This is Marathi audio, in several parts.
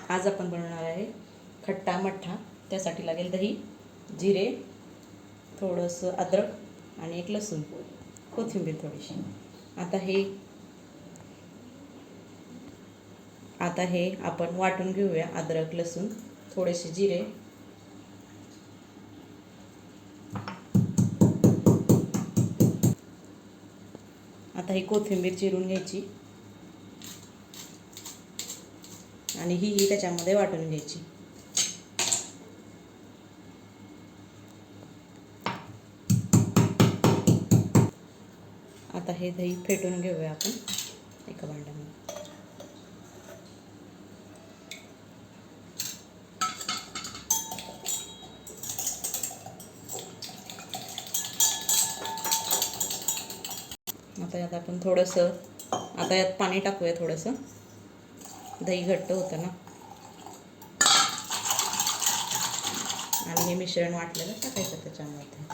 आज आपण बनवणार आहे खट्टा मठ्ठा। त्यासाठी लागेल दही, जिरे, थोडंसं अद्रक आणि एक लसूण, कोथिंबीर थोडीशी। आता हे आपण वाटून घेऊया। अद्रक, लसूण, थोडेसे जिरे, आता ही कोथिंबीर चिरून घ्यायची आणि ही त्याच्यामध्ये वाटून घ्यायची। आता हे दही फेटून घेऊया आपण एका भांड्यामध्ये। आता यात आपण थोडंसं यात पाणी टाकूया थोडंसं, दही घट्ट होतं ना। आणि हे मिश्रण वाटलेलं टाकायचं त्याच्यामध्ये।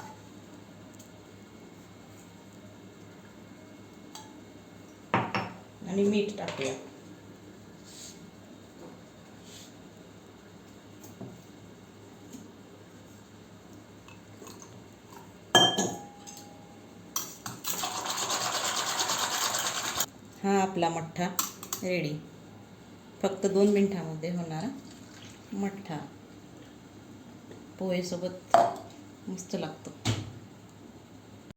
आणि मीठ टाकूया। हा आपला मठ्ठा रेडी। फक्त 2 मिनिटांमध्ये होणारा मठ्ठा पोहेसोबत मस्त लागतो।